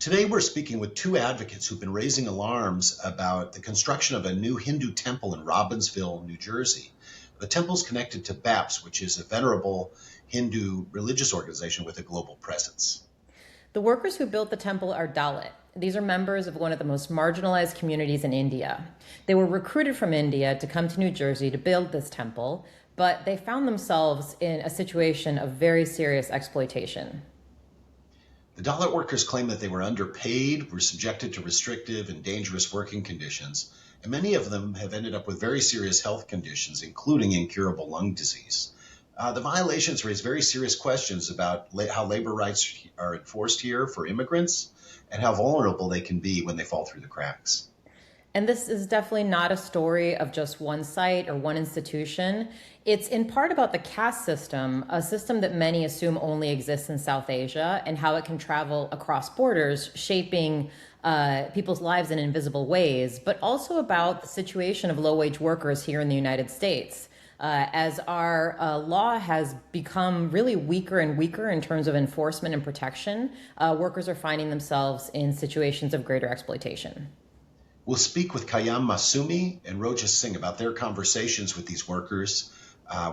Today, we're speaking with two advocates who've been raising alarms about the construction of a new Hindu temple in Robbinsville, New Jersey. The temple's connected to BAPS, which is a venerable Hindu religious organization with a global presence. The workers who built the temple are Dalit. These are members of one of the most marginalized communities in India. They were recruited from India to come to New Jersey to build this temple, but they found themselves in a situation of very serious exploitation. The Dalit workers claim that they were underpaid, were subjected to restrictive and dangerous working conditions, and many of them have ended up with very serious health conditions, including incurable lung disease. The violations raise very serious questions about how labor rights are enforced here for immigrants and how vulnerable they can be when they fall through the cracks. And this is definitely not a story of just one site or one institution. It's in part about the caste system, a system that many assume only exists in South Asia, and how it can travel across borders, shaping people's lives in invisible ways, but also about the situation of low-wage workers here in the United States. As our law has become really weaker and weaker in terms of enforcement and protection, workers are finding themselves in situations of greater exploitation. We'll speak with Qayam Masumi and Roja Singh about their conversations with these workers,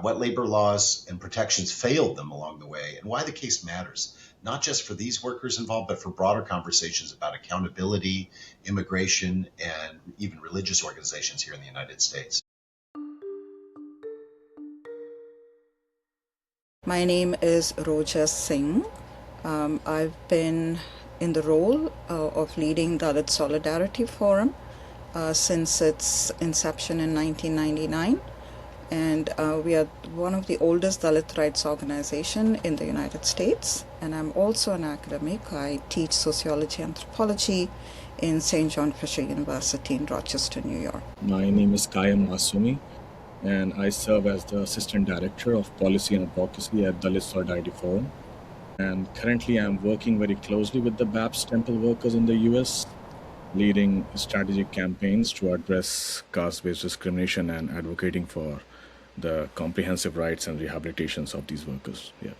what labor laws and protections failed them along the way, and why the case matters, not just for these workers involved, but for broader conversations about accountability, immigration, and even religious organizations here in the United States. My name is Roja Singh. I've been in the role of leading Dalit Solidarity Forum since its inception in 1999. And we are one of the oldest Dalit rights organization in the United States. And I'm also an academic. I teach sociology and anthropology in St. John Fisher University in Rochester, New York. My name is Qayam Masumi, and I serve as the Assistant Director of Policy and Advocacy at Dalit Solidarity Forum. And currently I'm working very closely with the BAPS temple workers in the US, leading strategic campaigns to address caste-based discrimination and advocating for the comprehensive rights and rehabilitations of these workers. Yeah.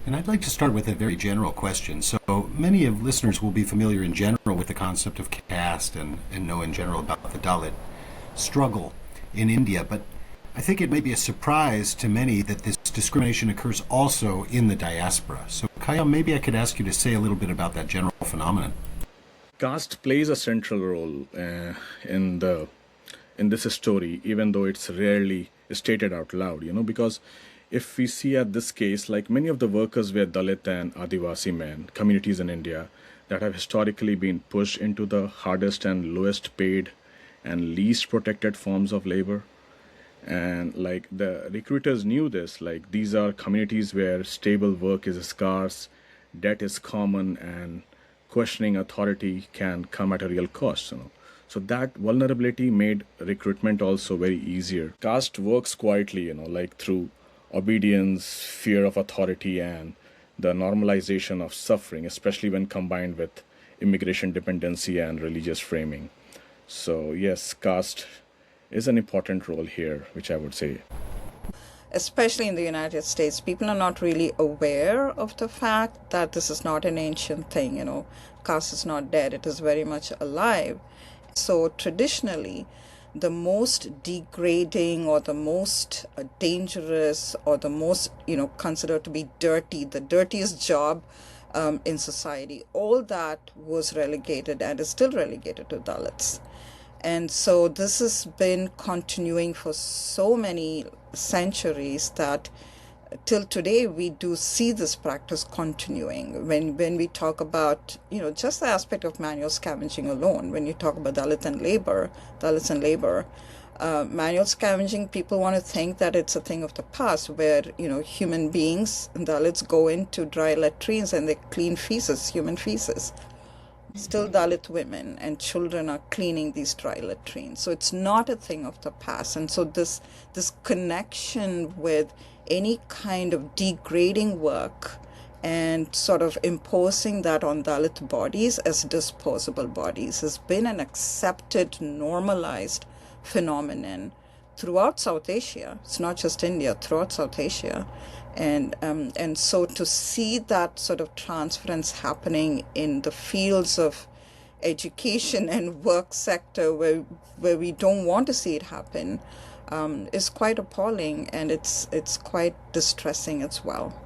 And I'd like to start with a very general question. So many of listeners will be familiar in general with the concept of caste and know in general about the Dalit struggle in India, but I think it may be a surprise to many that this discrimination occurs also in the diaspora. So Qayam, maybe I could ask you to say a little bit about that general phenomenon. Caste plays a central role in this story, even though it's rarely stated out loud, because if we see at this case, like many of the workers were Dalit and Adivasi men, communities in India that have historically been pushed into the hardest and lowest paid and least protected forms of labor. And like the recruiters knew this, like these are communities where stable work is scarce, debt is common, and questioning authority can come at a real cost. So that vulnerability made recruitment also very easier. Caste works quietly, like through obedience, fear of authority, and the normalization of suffering, especially when combined with immigration dependency and religious framing. So yes, caste is an important role here, which I would say. Especially in the United States, people are not really aware of the fact that this is not an ancient thing. Caste is not dead, it is very much alive. So traditionally, the most degrading or the most dangerous or the most, considered to be dirty, the dirtiest job in society, all that was relegated and is still relegated to Dalits. And so this has been continuing for so many centuries that till today we do see this practice continuing. When we talk about, just the aspect of manual scavenging alone, when you talk about Dalits and labor, manual scavenging, people want to think that it's a thing of the past where, human beings, Dalits, go into dry latrines and they clean feces, human feces. Still Dalit women and children are cleaning these dry latrines. So it's not a thing of the past. And so this connection with any kind of degrading work and sort of imposing that on Dalit bodies as disposable bodies has been an accepted, normalized phenomenon throughout South Asia. It's not just India, throughout South Asia. And so to see that sort of transference happening in the fields of education and work sector where we don't want to see it happen is quite appalling, and it's quite distressing as well.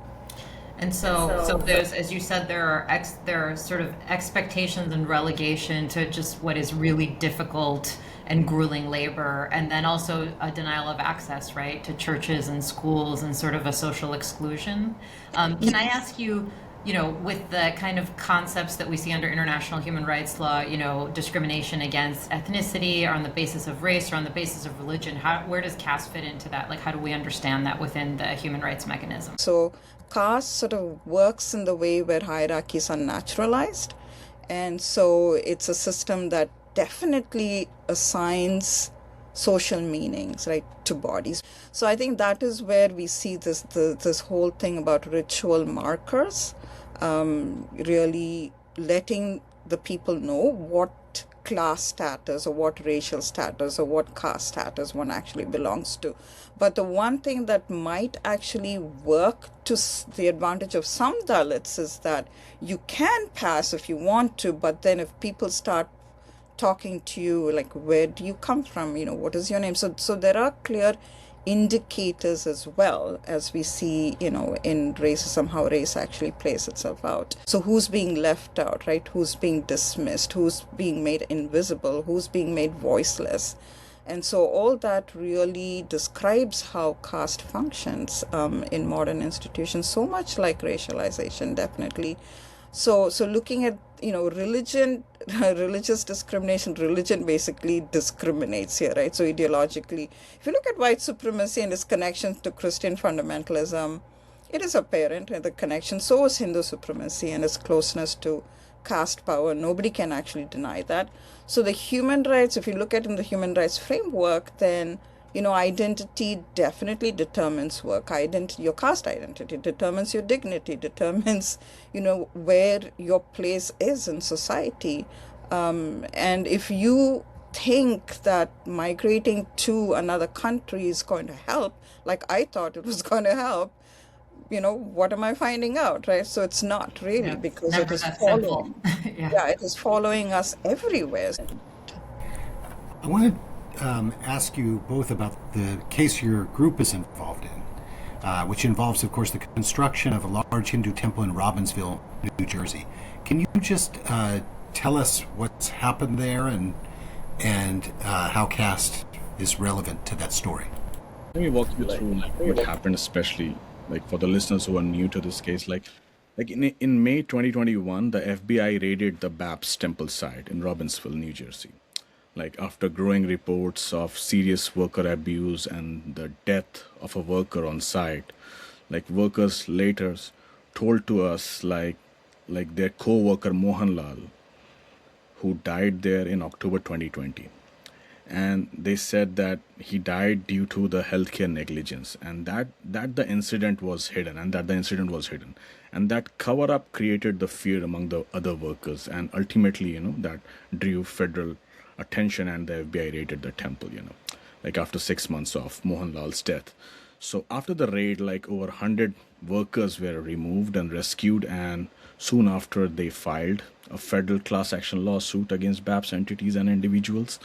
And so there's, as you said, there are sort of expectations and relegation to just what is really difficult and grueling labor, and then also a denial of access, right, to churches and schools, and sort of a social exclusion. Can I ask you, with the kind of concepts that we see under international human rights law, discrimination against ethnicity or on the basis of race or on the basis of religion, where does caste fit into that? Like, how do we understand that within the human rights mechanism? So caste sort of works in the way where hierarchies are naturalized. And so it's a system that definitely assigns social meanings, right, to bodies. So I think that is where we see this whole thing about ritual markers, really letting the people know what class status or what racial status or what caste status one actually belongs to. But the one thing that might actually work to the advantage of some Dalits is that you can pass if you want to, but then if people start talking to you, like, where do you come from? What is your name? So there are clear indicators as well, as we see, in racism, how race actually plays itself out. So who's being left out, right? Who's being dismissed? Who's being made invisible? Who's being made voiceless? And so all that really describes how caste functions in modern institutions, so much like racialization, definitely. So looking at, religion, religious discrimination, religion basically discriminates here, right? So ideologically, if you look at white supremacy and its connections to Christian fundamentalism, it is apparent the connection. So is Hindu supremacy and its closeness to caste power. Nobody can actually deny that. So the human rights, if you look at in the human rights framework, then identity definitely determines work. Your caste identity determines your dignity, determines, where your place is in society. And if you think that migrating to another country is going to help, like I thought it was going to help, what am I finding out, right? So it's not really, because it is following. It is following us everywhere. I want to ask you both about the case your group is involved in, which involves, of course, the construction of a large Hindu temple in Robbinsville, New Jersey. Can you just tell us what's happened there and how caste is relevant to that story? Let me walk you through what happened, especially for the listeners who are new to this case. Like in May 2021, the FBI raided the BAPS temple site in Robbinsville, New Jersey. After growing reports of serious worker abuse and the death of a worker on site, workers later told to us their co-worker Mohanlal, who died there in October 2020. And they said that he died due to the healthcare negligence, and that the incident was hidden, and that cover-up created the fear among the other workers, and ultimately, that drew federal attention, and the FBI raided the temple, after 6 months of Mohanlal's death. So after the raid, over 100 workers were removed and rescued, and soon after they filed a federal class action lawsuit against BAPS entities and individuals.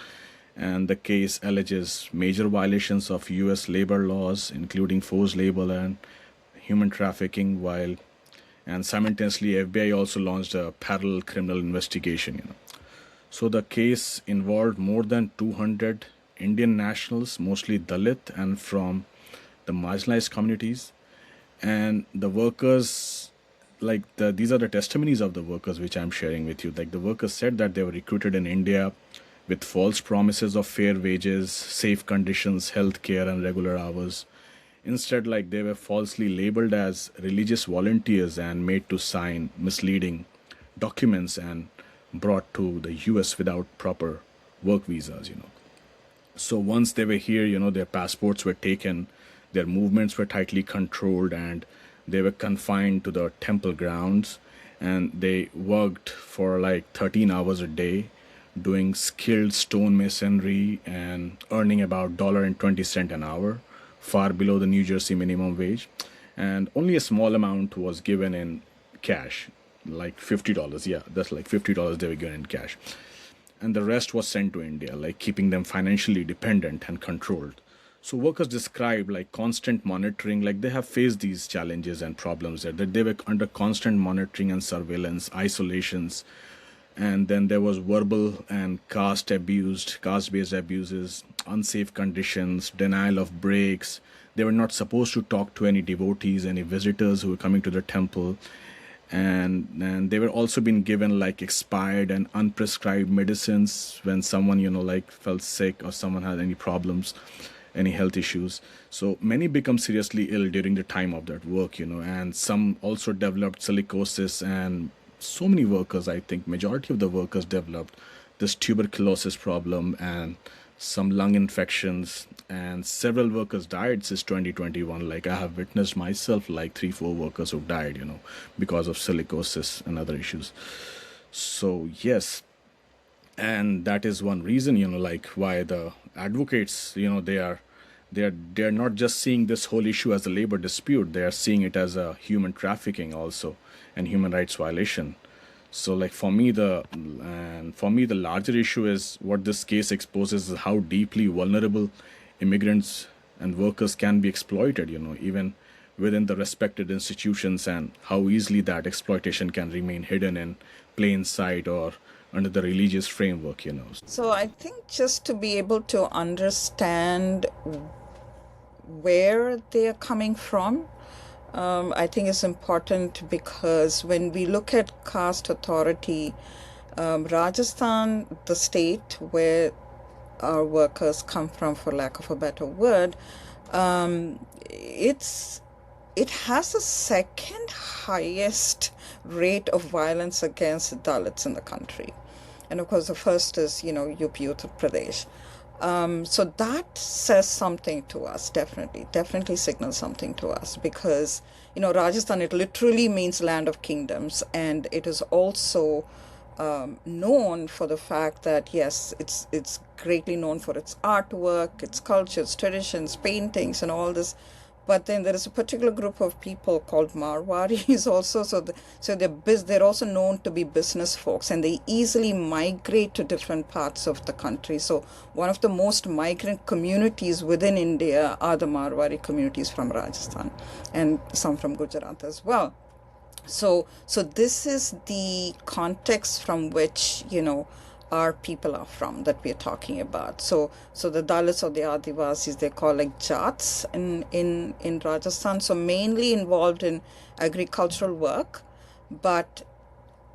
And the case alleges major violations of U.S. labor laws, including forced labor and human trafficking, and simultaneously FBI also launched a parallel criminal investigation. So the case involved more than 200 Indian nationals, mostly Dalit and from the marginalized communities. And the workers, these are the testimonies of the workers which I'm sharing with you. The workers said that they were recruited in India with false promises of fair wages, safe conditions, health care, and regular hours. Instead, they were falsely labeled as religious volunteers and made to sign misleading documents and brought to the US without proper work visas, So once they were here, their passports were taken, their movements were tightly controlled, and they were confined to the temple grounds, and they worked for 13 hours a day, doing skilled stone masonry and earning about $1.20 an hour, far below the New Jersey minimum wage. and only a small amount was given in cash, like $50. Yeah, that's like $50 they were given in cash. And the rest was sent to India, like keeping them financially dependent and controlled. So workers describe like constant monitoring, like they have faced these challenges and problems there, that they were under constant monitoring and surveillance, isolations, and then there was verbal and caste-based abuses, unsafe conditions, denial of breaks. They were not supposed to talk to any devotees, any visitors who were coming to the temple. And they were also being given like expired and unprescribed medicines when someone, like felt sick or someone had any problems, any health issues. So many become seriously ill during the time of that work, and some also developed silicosis, and so many workers, I think majority of the workers developed this tuberculosis problem and some lung infections, and several workers died since 2021. Like I have witnessed myself, like 3-4 workers who died, because of silicosis and other issues. So yes, and that is one reason, like why the advocates, they're not just seeing this whole issue as a labor dispute, they are seeing it as a human trafficking also and human rights violation. So like for me the larger issue is what this case exposes is how deeply vulnerable immigrants and workers can be exploited, even within the respected institutions, and how easily that exploitation can remain hidden in plain sight or under the religious framework. So I think just to be able to understand where they're coming from, I think it's important, because when we look at caste authority, Rajasthan, the state where our workers come from, for lack of a better word, it has the second highest rate of violence against Dalits in the country. And of course, the first is, UP, Uttar Pradesh. So that says something to us, definitely signals something to us, because, Rajasthan, it literally means land of kingdoms, and it is also known for the fact that, yes, it's greatly known for its artwork, its culture, its traditions, paintings, and all this. But then there is a particular group of people called Marwaris also. So they're also known to be business folks, and they easily migrate to different parts of the country. So one of the most migrant communities within India are the Marwari communities from Rajasthan, and some from Gujarat as well. So this is the context from which, our people are from, that we're talking about. So the Dalits or the Adivasis, they call like Jats in Rajasthan, so mainly involved in agricultural work. But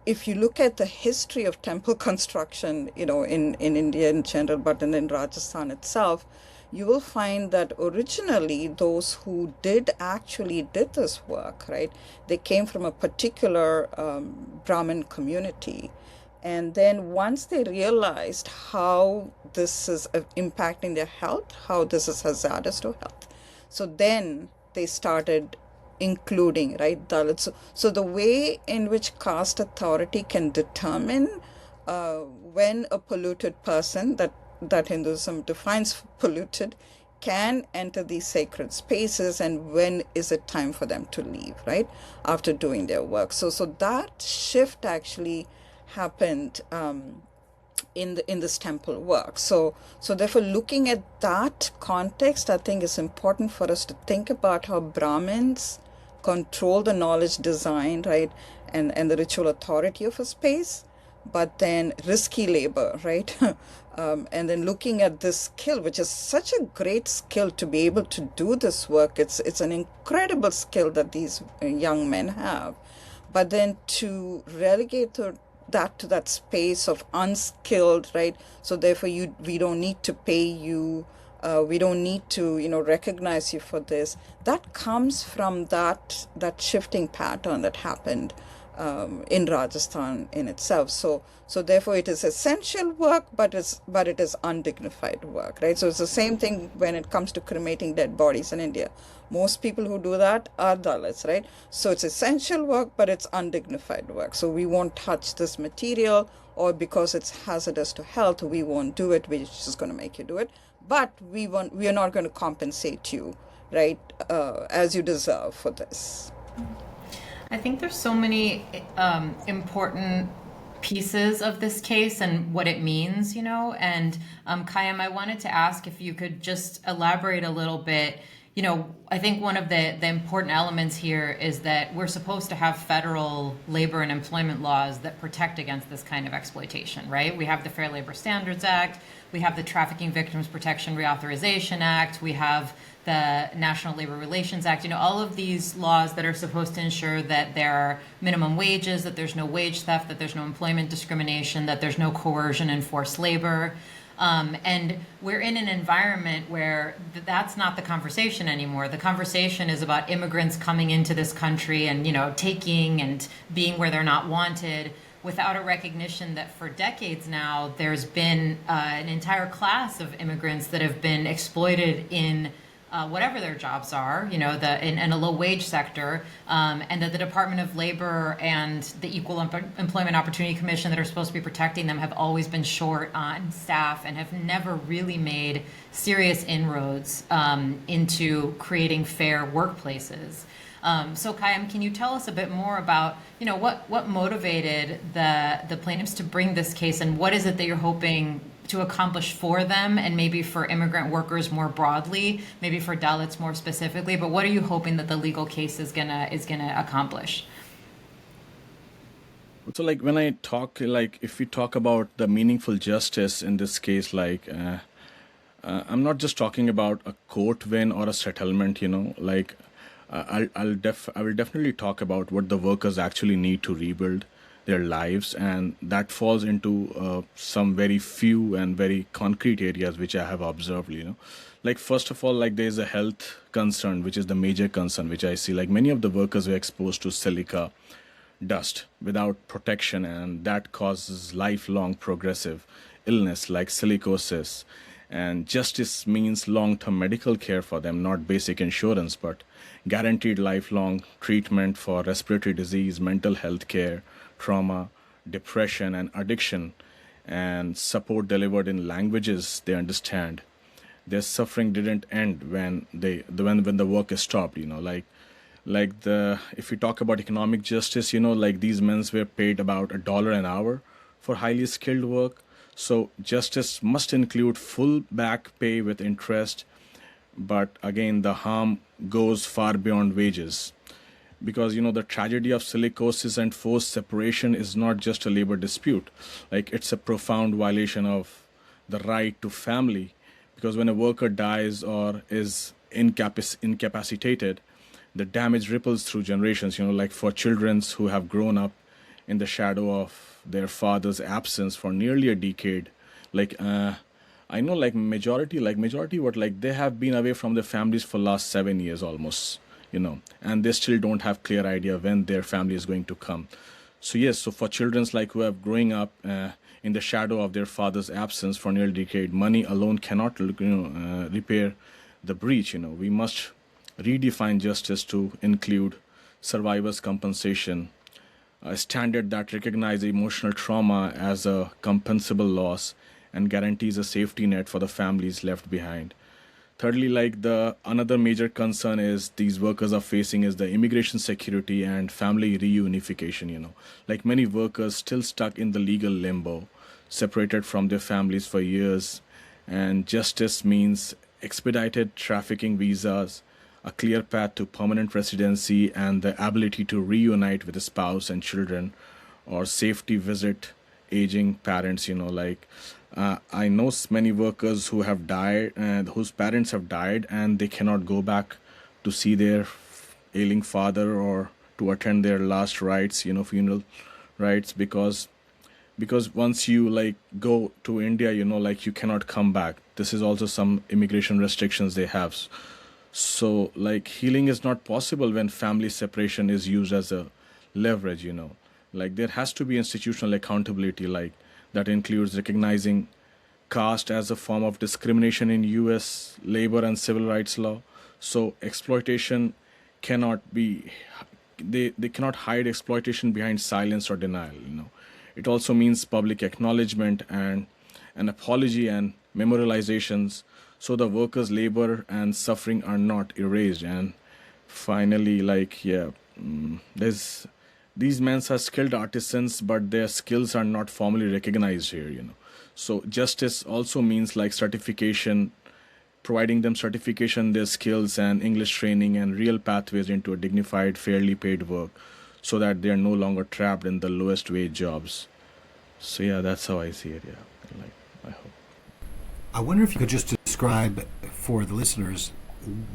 if you look at the history of temple construction, in India in general, but in Rajasthan itself, you will find that originally those who did this work, right, they came from a particular Brahmin community. And then once they realized how this is impacting their health, how this is hazardous to health, so then they started including, right, Dalits. So the way in which caste authority can determine when a polluted person, that Hinduism defines polluted, can enter these sacred spaces, and when is it time for them to leave, right, after doing their work. So that shift actually happened in this temple work. So therefore, looking at that context, I think it's important for us to think about how Brahmins control the knowledge design, right, and the ritual authority of a space, but then risky labor, right, and then looking at this skill, which is such a great skill to be able to do this work. It's an incredible skill that these young men have, but then to relegate to that space of unskilled, right? So therefore, we don't need to pay you, we don't need to recognize you for this. That comes from that shifting pattern that happened in Rajasthan in itself. So therefore, it is essential work, but it is undignified work, right? So it's the same thing when it comes to cremating dead bodies in India. Most people who do that are Dalits, right? So it's essential work, but it's undignified work. So we won't touch this material, or because it's hazardous to health, we won't do it. We're just going to make you do it. But we are not going to compensate you right, as you deserve for this. I think there's so many important pieces of this case and what it means, and Qayam, I wanted to ask if you could just elaborate a little bit. I think one of the important elements here is that we're supposed to have federal labor and employment laws that protect against this kind of exploitation, right? We have the Fair Labor Standards Act, we have the Trafficking Victims Protection Reauthorization Act, we have the National Labor Relations Act, all of these laws that are supposed to ensure that there are minimum wages, that there's no wage theft, that there's no employment discrimination, that there's no coercion and forced labor. And we're in an environment where that's not the conversation anymore. The conversation is about immigrants coming into this country and, taking and being where they're not wanted, without a recognition that for decades now, there's been an entire class of immigrants that have been exploited in whatever their jobs are, in a low-wage sector, and that the Department of Labor and the Equal Employment Opportunity Commission that are supposed to be protecting them have always been short on staff and have never really made serious inroads into creating fair workplaces. So Qayam, can you tell us a bit more about, what motivated the plaintiffs to bring this case, and what is it that you're hoping to accomplish for them, and maybe for immigrant workers more broadly, maybe for Dalits more specifically, but what are you hoping that the legal case is gonna accomplish? So when I talk, if we talk about the meaningful justice in this case, I'm not just talking about a court win or a settlement, I will definitely talk about what the workers actually need to rebuild their lives, and that falls into some very few and very concrete areas which I have observed. First of all, there's a health concern, which is the major concern which I see. Many of the workers were exposed to silica dust without protection, and that causes lifelong progressive illness like silicosis. And justice means long-term medical care for them, not basic insurance, but guaranteed lifelong treatment for respiratory disease, mental health care, trauma, depression, and addiction, and support delivered in languages they understand. Their suffering didn't end when the work is stopped. If we talk about economic justice, these men were paid about $1 an hour for highly skilled work. So justice must include full back pay with interest, but again, the harm goes far beyond wages. Because, the tragedy of silicosis and forced separation is not just a labor dispute. It's a profound violation of the right to family. Because when a worker dies or is incapacitated, the damage ripples through generations, for children who have grown up in the shadow of their father's absence for nearly a decade. I know majority they have been away from their families for last 7 years almost. And they still don't have clear idea when their family is going to come. So yes, so for children who have growing up in the shadow of their father's absence for nearly a decade, money alone cannot repair the breach. We must redefine justice to include survivors' compensation, a standard that recognizes emotional trauma as a compensable loss and guarantees a safety net for the families left behind. Thirdly, another major concern is these workers are facing is the immigration security and family reunification. Many workers still stuck in the legal limbo, separated from their families for years, and justice means expedited trafficking visas, a clear path to permanent residency, and the ability to reunite with a spouse and children, or safety visit aging parents. I know many workers who have died, whose parents have died, and they cannot go back to see their ailing father or to attend their last rites, funeral rites, because once you go to India, you cannot come back. This is also some immigration restrictions they have. So healing is not possible when family separation is used as a leverage. There has to be institutional accountability that includes recognizing caste as a form of discrimination in U.S. labor and civil rights law. So exploitation cannot be, they cannot hide exploitation behind silence or denial. It also means public acknowledgement and an apology and memorializations so the workers' labor and suffering are not erased. And finally, there's these men are skilled artisans, but their skills are not formally recognized here. So justice also means like certification, providing them certification, their skills and English training and real pathways into a dignified, fairly paid work, so that they are no longer trapped in the lowest wage jobs. So yeah, that's how I see it. Yeah, I hope. I wonder if you could just describe for the listeners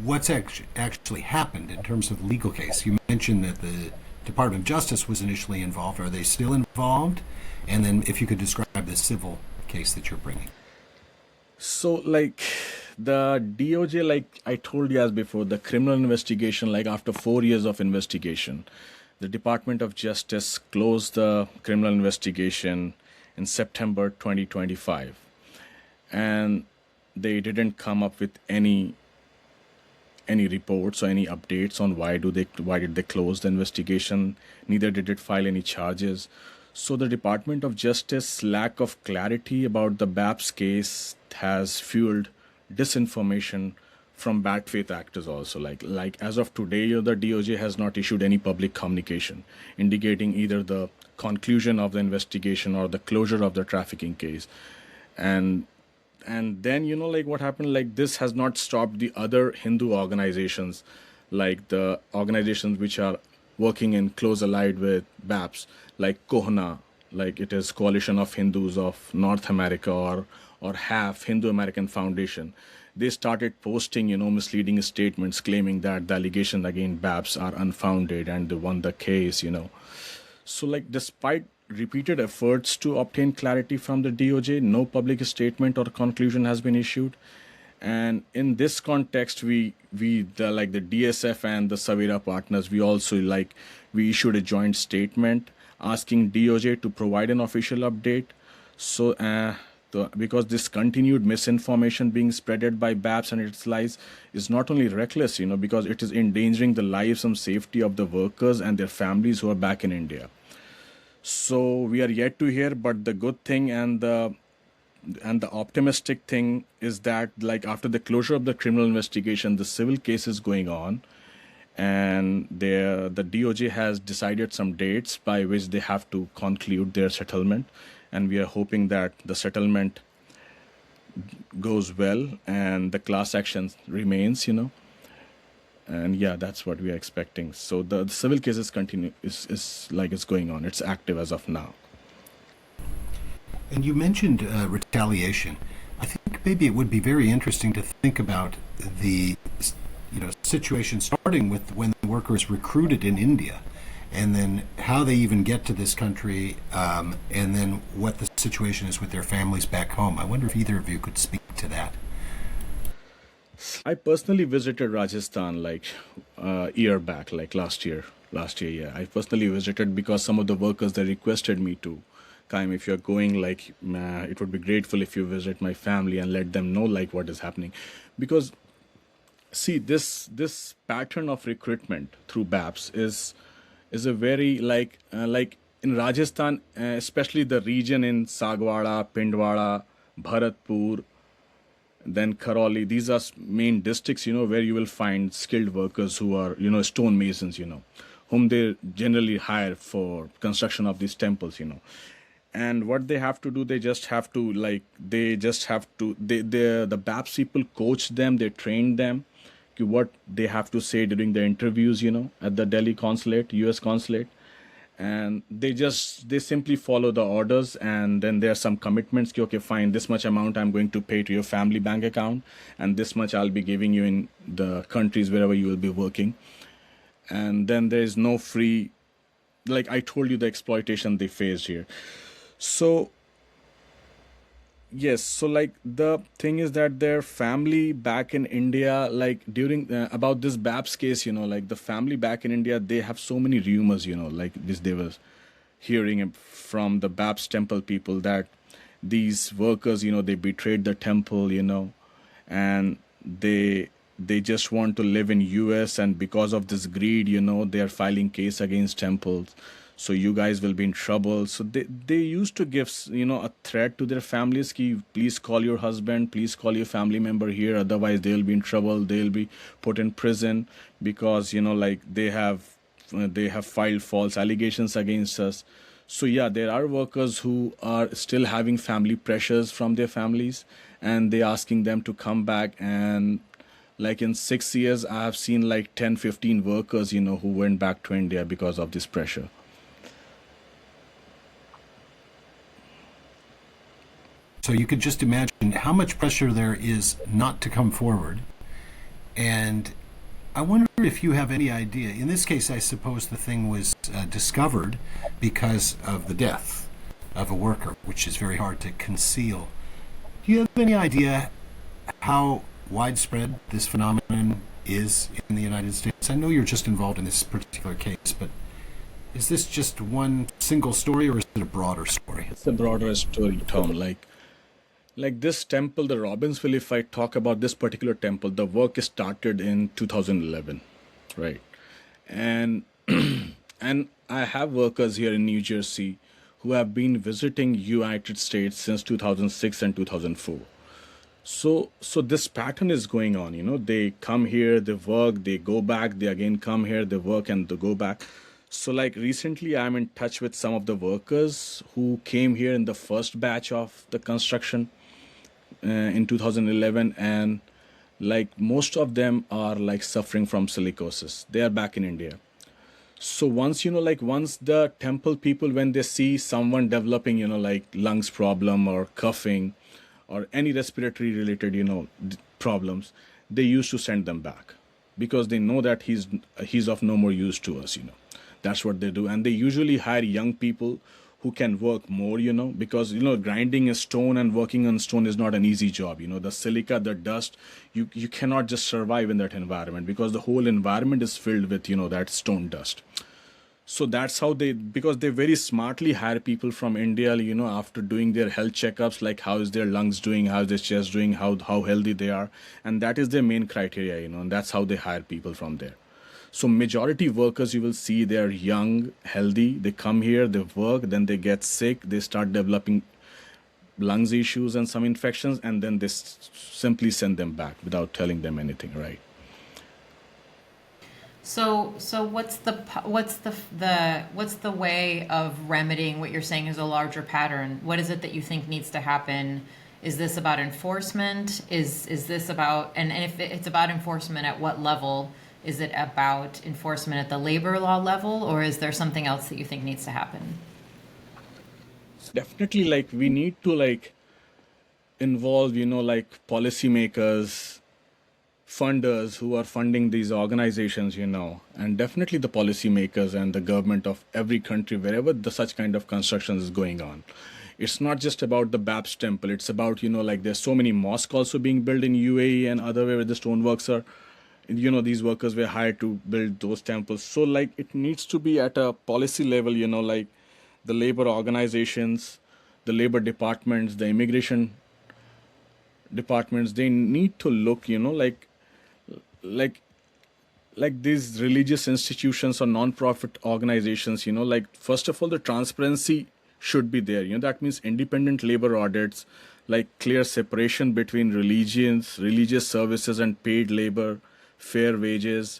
what's actually happened in terms of the legal case. You mentioned that the Department of Justice was initially involved. Are they still involved? And then if you could describe the civil case that you're bringing. So the DOJ, like I told you as before, the criminal investigation, like after 4 years of investigation, the Department of Justice closed the criminal investigation in September 2025. And they didn't come up with any reports or any updates on why did they close the investigation. Neither did it file any charges. So the Department of Justice lack of clarity about the BAPS case has fueled disinformation from bad faith actors also. Like as of today, the DOJ has not issued any public communication indicating either the conclusion of the investigation or the closure of the trafficking case. And then what happened, like this has not stopped the other Hindu organizations, like the organizations which are working in close allied with BAPS, like Kohana, like it is Coalition of Hindus of North America, or HAF, Hindu American Foundation. They started posting misleading statements claiming that the allegations against BAPS are unfounded and they won the case. So despite repeated efforts to obtain clarity from the DOJ, no public statement or conclusion has been issued. And in this context, the DSF and the Savera partners, we issued a joint statement asking DOJ to provide an official update. So because this continued misinformation being spreaded by BAPS and its lies is not only reckless, because it is endangering the lives and safety of the workers and their families who are back in India. So we are yet to hear, but the good thing and the optimistic thing is that after the closure of the criminal investigation, the civil case is going on, and the DOJ has decided some dates by which they have to conclude their settlement, and we are hoping that the settlement goes well and the class action remains, And yeah, that's what we are expecting. So the civil cases continue, is it's going on. It's active as of now. And you mentioned retaliation. I think maybe it would be very interesting to think about the situation starting with when the workers recruited in India, and then how they even get to this country, and then what the situation is with their families back home. I wonder if either of you could speak to that. I personally visited Rajasthan year back, last year. Yeah, I personally visited because some of the workers, they requested me to. Qayam, if you're going, it would be grateful if you visit my family and let them know what is happening. Because see, this pattern of recruitment through BAPS is a very in Rajasthan, especially the region in Sagwada, Pindwada, Bharatpur, then Karoli. These are main districts, where you will find skilled workers who are, stonemasons, whom they generally hire for construction of these temples, And what they have to do, the BAPS people coach them, they train them, what they have to say during the interviews, at the Delhi consulate, US consulate. And they simply follow the orders, and then there are some commitments. Okay, fine, this much amount I'm going to pay to your family bank account, and this much I'll be giving you in the countries wherever you will be working. And then there is no free, I told you, the exploitation they faced here. So yes, so the thing is that their family back in India, during about this BAPS case, the family back in India, they have so many rumors, they were hearing from the BAPS temple people that these workers, they betrayed the temple, and they just want to live in US, and because of this greed, they are filing case against temples. so you guys will be in trouble. So they used to give, a threat to their families, ki, please call your husband, please call your family member here, otherwise they'll be in trouble, they'll be put in prison, because they have filed false allegations against us. So yeah, there are workers who are still having family pressures from their families, and they're asking them to come back. And like in 6 years, I have seen like 10, 15 workers, who went back to India because of this pressure. So you could just imagine how much pressure there is not to come forward. And I wonder if you have any idea. In this case, I suppose the thing was discovered because of the death of a worker, which is very hard to conceal. Do you have any idea how widespread this phenomenon is in the United States? I know you're just involved in this particular case, but is this just one single story, or is it a broader story? It's a broader story, Tom. Like this temple, the Robbinsville, if I talk about this particular temple, the work started in 2011, right? And and I have workers here in New Jersey who have been visiting United States since 2006 and 2004. So this pattern is going on, they come here, they work, they go back, they again come here, they work, and they go back. So like recently I'm in touch with some of the workers who came here in the first batch of the construction in 2011, and like most of them are like suffering from silicosis. They are back in India. So once once the temple people, when they see someone developing like lungs problem or coughing or any respiratory related problems, they used to send them back, because they know that he's of no more use to us. That's what they do. And they usually hire young people who can work more, because, grinding a stone and working on stone is not an easy job. The silica, the dust, you cannot just survive in that environment, because the whole environment is filled with, that stone dust. So that's how because they very smartly hire people from India, after doing their health checkups, like how is their lungs doing, how is their chest doing, how healthy they are. And that is their main criteria, and that's how they hire people from there. So majority workers, you will see, they're young, healthy, they come here, they work, then they get sick, they start developing lungs issues and some infections, and then they simply send them back without telling them anything, right? So what's the way of remedying what you're saying is a larger pattern? What is it that you think needs to happen? Is this about enforcement? Is this about, and if it's about enforcement, at what level? Is it about enforcement at the labor law level, or is there something else that you think needs to happen? Definitely, we need to involve, policymakers, funders who are funding these organizations, and definitely the policymakers and the government of every country, wherever such kind of construction is going on. It's not just about the BAPS temple. It's about, there's so many mosques also being built in UAE and other where the stoneworks are. These workers were hired to build those temples. So it needs to be at a policy level, the labor organizations, the labor departments, the immigration departments, they need to look, like these religious institutions or non-profit organizations, first of all, the transparency should be there. That means independent labor audits, clear separation between religious services and paid labor, fair wages,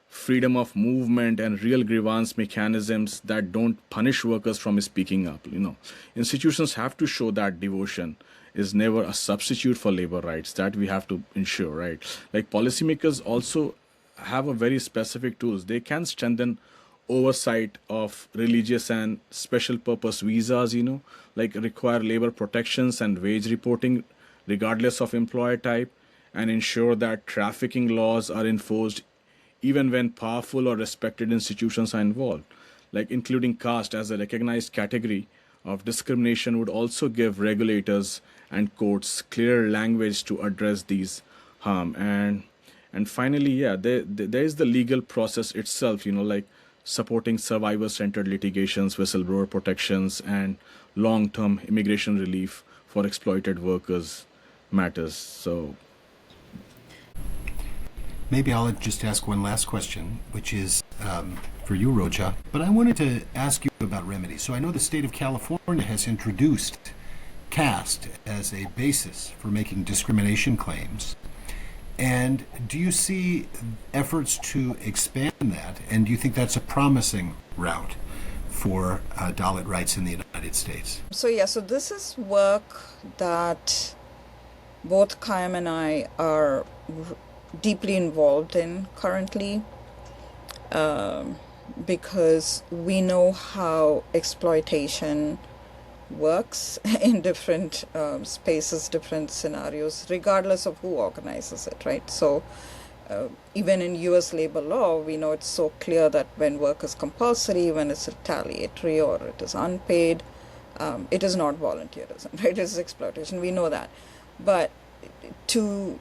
freedom of movement, and real grievance mechanisms that don't punish workers from speaking up. Institutions have to show that devotion is never a substitute for labor rights. That we have to ensure, right? Policymakers also have a very specific tools. They can strengthen oversight of religious and special purpose visas, require labor protections and wage reporting regardless of employer type, and ensure that trafficking laws are enforced even when powerful or respected institutions are involved. Including caste as a recognized category of discrimination would also give regulators and courts clear language to address these harm. And finally, there is the legal process itself, supporting survivor-centered litigations, whistleblower protections, and long-term immigration relief for exploited workers matters. So maybe I'll just ask one last question, which is, for you, Roja. But I wanted to ask you about remedies. So I know the state of California has introduced caste as a basis for making discrimination claims. And do you see efforts to expand that? And do you think that's a promising route for Dalit rights in the United States? So this is work that both Qayam and I are deeply involved in currently, because we know how exploitation works in different spaces, different scenarios, regardless of who organizes it, right? So even in US labor law, we know it's so clear that when work is compulsory, when it's retaliatory or it is unpaid, it is not volunteerism, right? It is exploitation. We know that. But to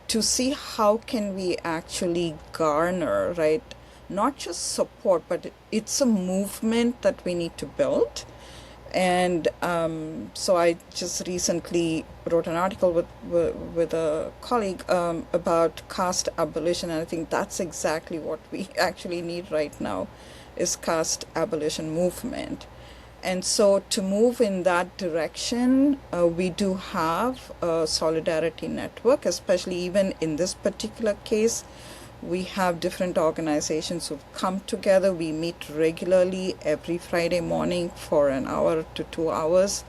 see how can we actually garner, right, not just support, but it's a movement that we need to build. And so I just recently wrote an article with a colleague about caste abolition, and I think that's exactly what we actually need right now, is caste abolition movement. And so to move in that direction, we do have a solidarity network, especially even in this particular case. We have different organizations who've come together. We meet regularly every Friday morning for an hour to 2 hours,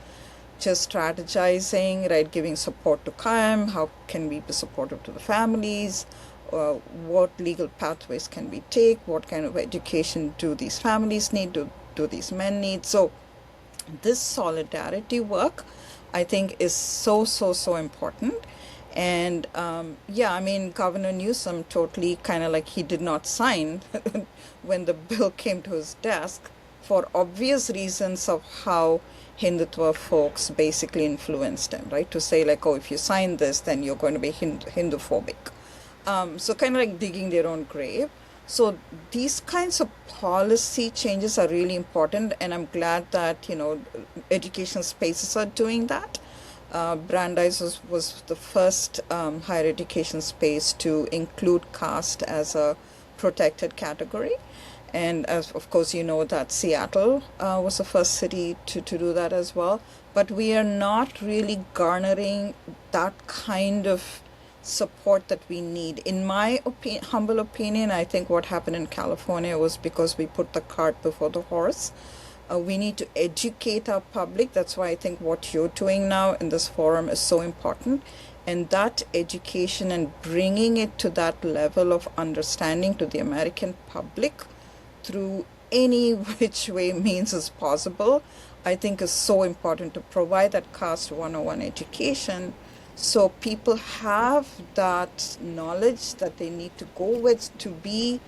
just strategizing, right, giving support to Qayam, how can we be supportive to the families, what legal pathways can we take, what kind of education do these families need, do these men need. So this solidarity work, I think, is so important. And Governor Newsom totally kind of like he did not sign when the bill came to his desk for obvious reasons of how Hindutva folks basically influenced him, right? To say like, oh, if you sign this, then you're going to be Hinduphobic. So kind of like digging their own grave. So these kinds of policy changes are really important, and I'm glad that, education spaces are doing that. Brandeis was the first higher education space to include caste as a protected category. And as of course you know that Seattle was the first city to do that as well. But we are not really garnering that kind of support that we need. In my humble opinion, I think what happened in California was because we put the cart before the horse. We need to educate our public. That's why I think what you're doing now in this forum is so important. And that education and bringing it to that level of understanding to the American public through any which way means is possible, I think is so important, to provide that Caste 101 education so people have that knowledge that they need to go with to be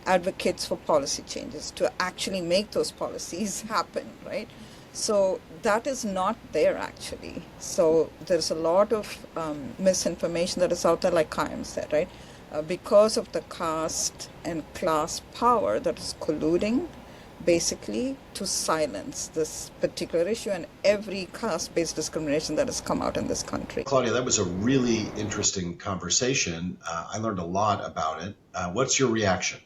advocates for policy changes, to actually make those policies happen, right? So that is not there actually. So there's a lot of misinformation that is out there, like Qayam said, right? Because of the caste and class power that is colluding basically to silence this particular issue and every caste-based discrimination that has come out in this country. Claudia, that was a really interesting conversation. I learned a lot about it. What's your reaction?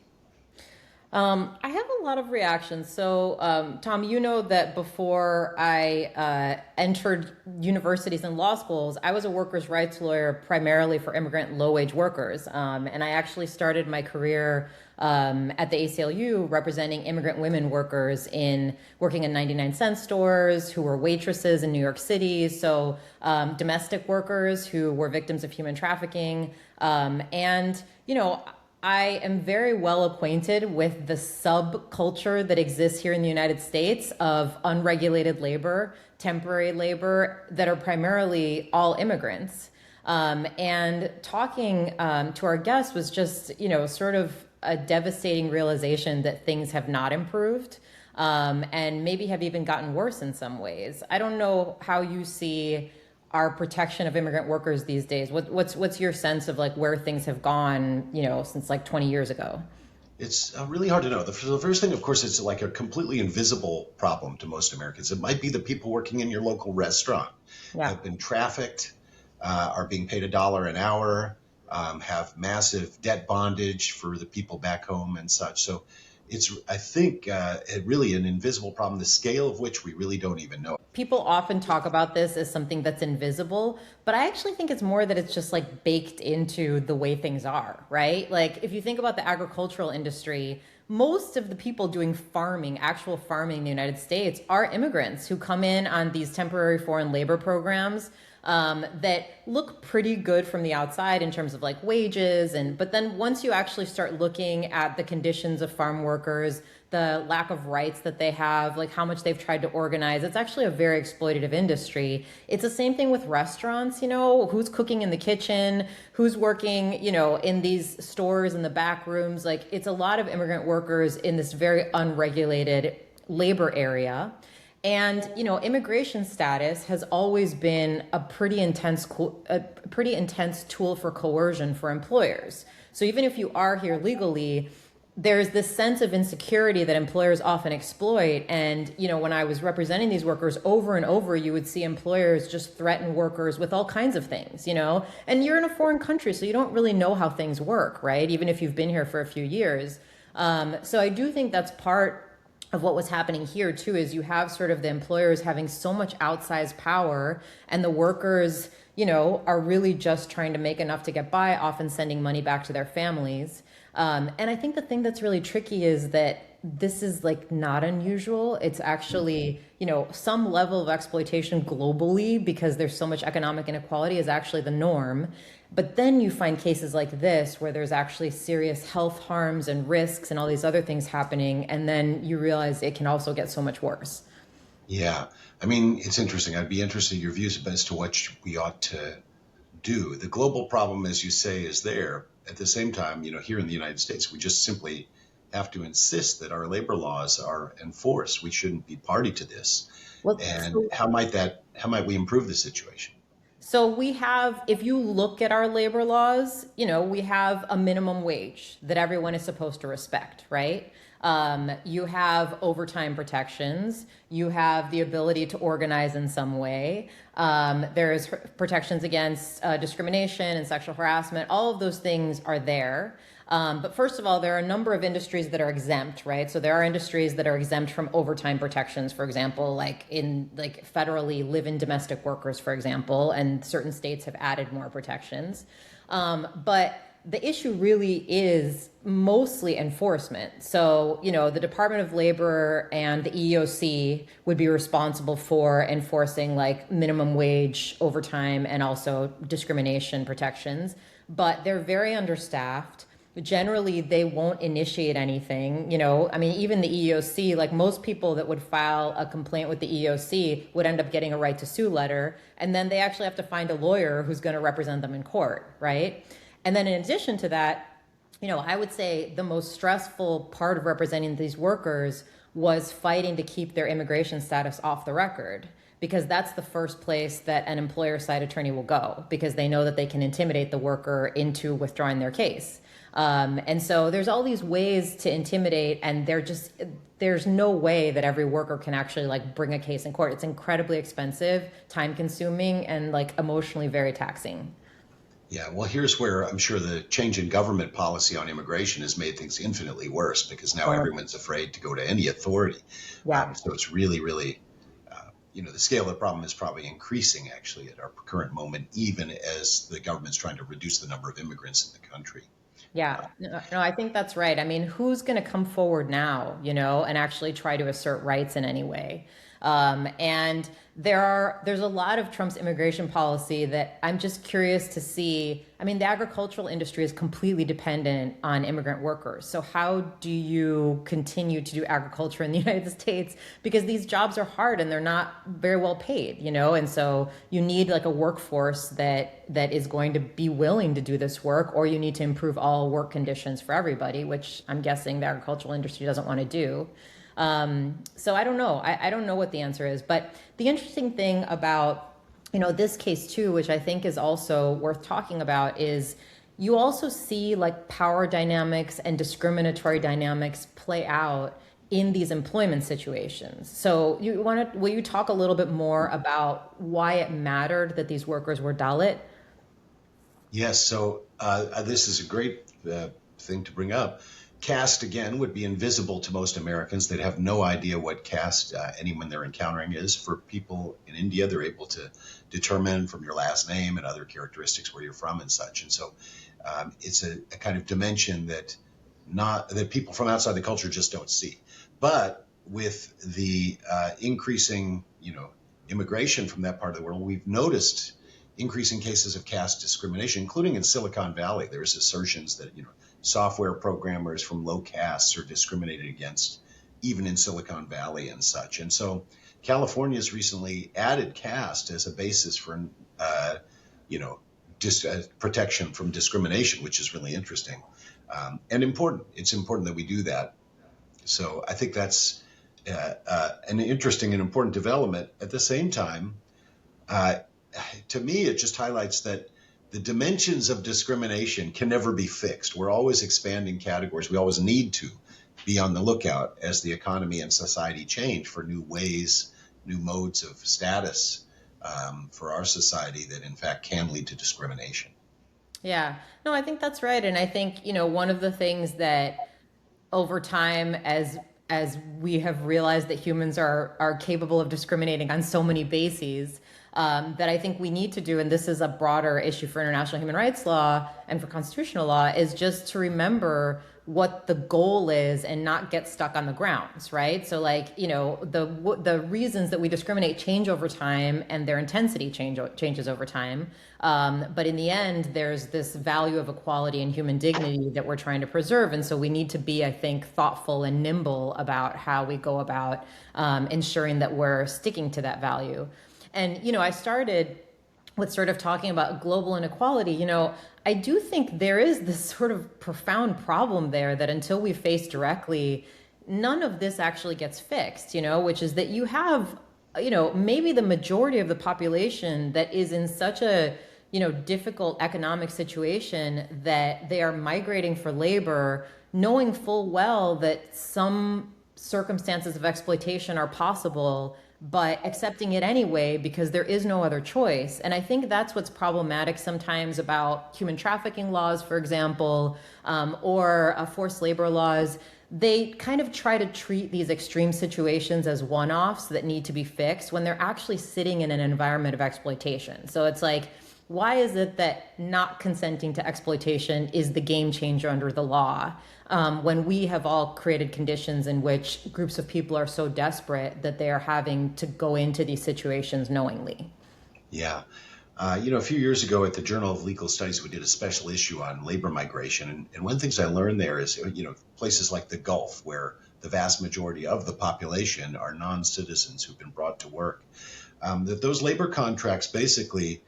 I have a lot of reactions. So, Tom, you know that before I entered universities and law schools, I was a workers' rights lawyer primarily for immigrant low-wage workers. And I actually started my career at the ACLU representing immigrant women workers working in 99-cent stores who were waitresses in New York City. So domestic workers who were victims of human trafficking. I am very well acquainted with the subculture that exists here in the United States of unregulated labor, temporary labor that are primarily all immigrants. And talking to our guests was just, sort of a devastating realization that things have not improved and maybe have even gotten worse in some ways. I don't know how you see our protection of immigrant workers these days. What's your sense of like where things have gone, since like 20 years ago? It's really hard to know. The first thing, of course, it's like a completely invisible problem to most Americans. It might be the people working in your local restaurant have been trafficked, are being paid $1 an hour, have massive debt bondage for the people back home and such. So it's, I think, really an invisible problem, the scale of which we really don't even know. People often talk about this as something that's invisible, but I actually think it's more that it's just like baked into the way things are, right? Like if you think about the agricultural industry, most of the people doing farming, actual farming in the United States, are immigrants who come in on these temporary foreign labor programs that look pretty good from the outside in terms of like wages. But then once you actually start looking at the conditions of farm workers, the lack of rights that they have, like how much they've tried to organize, it's actually a very exploitative industry. It's the same thing with restaurants, who's cooking in the kitchen, who's working, in these stores in the back rooms. Like it's a lot of immigrant workers in this very unregulated labor area. And, immigration status has always been a pretty intense tool for coercion for employers. So even if you are here legally, there's this sense of insecurity that employers often exploit. And, when I was representing these workers over and over, you would see employers just threaten workers with all kinds of things, and you're in a foreign country, so you don't really know how things work, right? Even if you've been here for a few years. So I do think that's part of what was happening here too, is you have sort of the employers having so much outsized power, and the workers, are really just trying to make enough to get by, often sending money back to their families. And I think the thing that's really tricky is that this is like not unusual. It's actually, some level of exploitation globally, because there's so much economic inequality, is actually the norm. But then you find cases like this where there's actually serious health harms and risks and all these other things happening. And then you realize it can also get so much worse. Yeah. I mean, it's interesting. I'd be interested in your views as to what we ought to do. The global problem, as you say, is there. At the same time, here in the United States, we just simply have to insist that our labor laws are enforced. We shouldn't be party to this. Well, and how might we improve the situation? So we have, if you look at our labor laws, we have a minimum wage that everyone is supposed to respect, right? You have overtime protections. You have the ability to organize in some way. There's protections against discrimination and sexual harassment. All of those things are there. But first of all, there are a number of industries that are exempt, right? So there are industries that are exempt from overtime protections, for example, like federally live-in domestic workers, for example, and certain states have added more protections. But the issue really is mostly enforcement. So, the Department of Labor and the EEOC would be responsible for enforcing like minimum wage, overtime, and also discrimination protections. But they're very understaffed. Generally, they won't initiate anything. Even the EEOC, like most people that would file a complaint with the EEOC would end up getting a right to sue letter. And then they actually have to find a lawyer who's going to represent them in court, right? And then in addition to that, I would say the most stressful part of representing these workers was fighting to keep their immigration status off the record, because that's the first place that an employer side attorney will go, because they know that they can intimidate the worker into withdrawing their case. And so there's all these ways to intimidate, and there's no way that every worker can actually like bring a case in court. It's incredibly expensive, time consuming, and like emotionally very taxing. Yeah, well, here's where I'm sure the change in government policy on immigration has made things infinitely worse, because now everyone's afraid to go to any authority. Yeah. So it's really, really, the scale of the problem is probably increasing actually at our current moment, even as the government's trying to reduce the number of immigrants in the country. Yeah, no, I think that's right. I mean, who's going to come forward now, and actually try to assert rights in any way? And there's a lot of Trump's immigration policy that I'm just curious to see. I mean, the agricultural industry is completely dependent on immigrant workers. So how do you continue to do agriculture in the United States? Because these jobs are hard and they're not very well paid, and so you need like a workforce that is going to be willing to do this work, or you need to improve all work conditions for everybody, which I'm guessing the agricultural industry doesn't want to do. So I don't know. I don't know what the answer is. But the interesting thing about, this case too, which I think is also worth talking about, is you also see like power dynamics and discriminatory dynamics play out in these employment situations. So will you talk a little bit more about why it mattered that these workers were Dalit? Yes. So this is a great thing to bring up. caste, again, would be invisible to most Americans. They'd have no idea what caste anyone they're encountering is. For people in India, they're able to determine from your last name and other characteristics where you're from and such. And so it's a kind of dimension that people from outside the culture just don't see. But with the increasing, immigration from that part of the world, we've noticed increasing cases of caste discrimination, including in Silicon Valley. There's assertions that, software programmers from low castes are discriminated against, even in Silicon Valley and such. And so California has recently added caste as a basis for, protection from discrimination, which is really interesting and important. It's important that we do that. So I think that's an interesting and important development. At the same time, to me, it just highlights that the dimensions of discrimination can never be fixed. We're always expanding categories. We always need to be on the lookout as the economy and society change for new ways, new modes of status for our society that in fact can lead to discrimination. Yeah, no, I think that's right. And I think, one of the things that over time, as we have realized that humans are capable of discriminating on so many bases, that I think we need to do, and this is a broader issue for international human rights law and for constitutional law, is just to remember what the goal is and not get stuck on the grounds, right? So the reasons that we discriminate change over time and their intensity changes over time. But in the end, there's this value of equality and human dignity that we're trying to preserve. And so we need to be, I think, thoughtful and nimble about how we go about ensuring that we're sticking to that value. And, I started with sort of talking about global inequality. I do think there is this sort of profound problem there that until we face directly, none of this actually gets fixed, which is that you have, maybe the majority of the population that is in such a, difficult economic situation that they are migrating for labor, knowing full well that some circumstances of exploitation are possible, but accepting it anyway because there is no other choice. And I think that's what's problematic sometimes about human trafficking laws, for example, or forced labor laws. They kind of try to treat these extreme situations as one-offs that need to be fixed when they're actually sitting in an environment of exploitation. So it's like, why is it that not consenting to exploitation is the game changer under the law, when we have all created conditions in which groups of people are so desperate that they are having to go into these situations knowingly? Yeah. A few years ago at the Journal of Legal Studies, we did a special issue on labor migration. And one of the things I learned there is, places like the Gulf, where the vast majority of the population are non-citizens who've been brought to work, that those labor contracts basically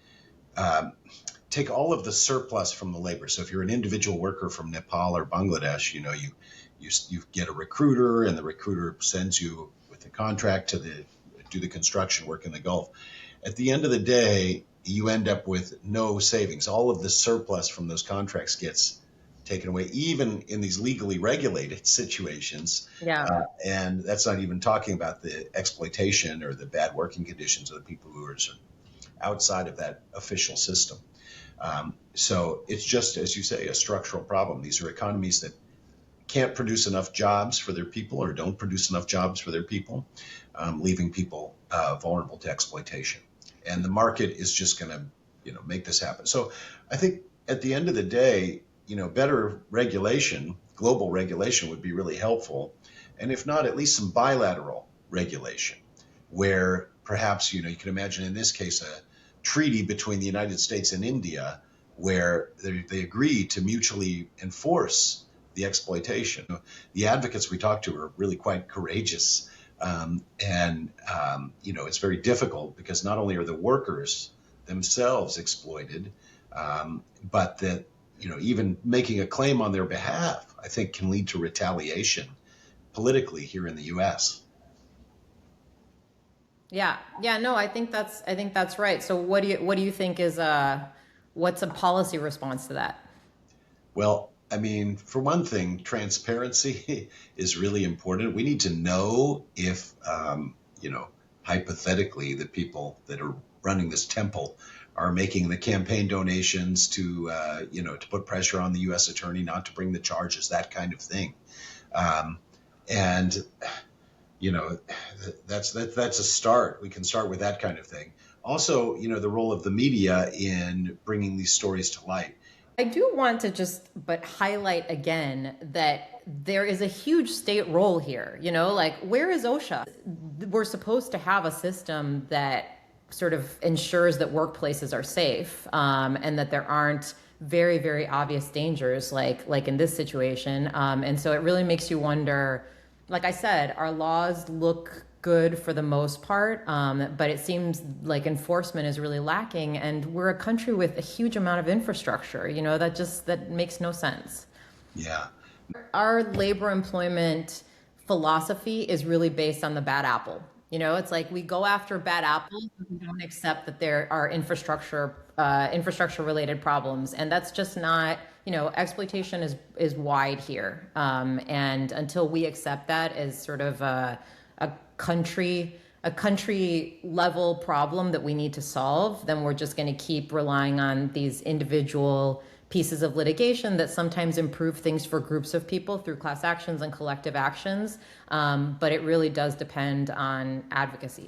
take all of the surplus from the labor. So if you're an individual worker from Nepal or Bangladesh, you get a recruiter, and the recruiter sends you with a contract to do the construction work in the Gulf. At the end of the day, you end up with no savings. All of the surplus from those contracts gets taken away, even in these legally regulated situations. Yeah. And that's not even talking about the exploitation or the bad working conditions of the people who are outside of that official system. So it's just, as you say, a structural problem. These are economies that can't produce enough jobs for their people or don't produce enough jobs for their people, leaving people vulnerable to exploitation. And the market is just going to, make this happen. So I think at the end of the day, better regulation, global regulation would be really helpful. And if not, at least some bilateral regulation where perhaps, you can imagine in this case, a treaty between the United States and India where they agree to mutually enforce the exploitation. The advocates we talked to are really quite courageous. It's very difficult because not only are the workers themselves exploited, but that, even making a claim on their behalf, I think can lead to retaliation politically here in the U.S. Yeah. No, I think that's right. So what do you think is what's a policy response to that? Well, for one thing, transparency is really important. We need to know if, hypothetically, the people that are running this temple are making the campaign donations to to put pressure on the U.S. attorney not to bring the charges, that kind of thing. And that's a start. We can start with that kind of thing. Also, the role of the media in bringing these stories to light. I do want to but highlight again that there is a huge state role here. Where is OSHA? We're supposed to have a system that sort of ensures that workplaces are safe, and that there aren't very, very obvious dangers like in this situation. And so it really makes you wonder, like I said, our laws look good for the most part, but it seems like enforcement is really lacking, and we're a country with a huge amount of infrastructure, that makes no sense. Yeah. Our labor employment philosophy is really based on the bad apple. It's like we go after bad apples, but we don't accept that there are infrastructure related problems. And that's just not, exploitation is wide here. And until we accept that as sort of a country level problem that we need to solve, then we're just going to keep relying on these individual pieces of litigation that sometimes improve things for groups of people through class actions and collective actions. But it really does depend on advocacy.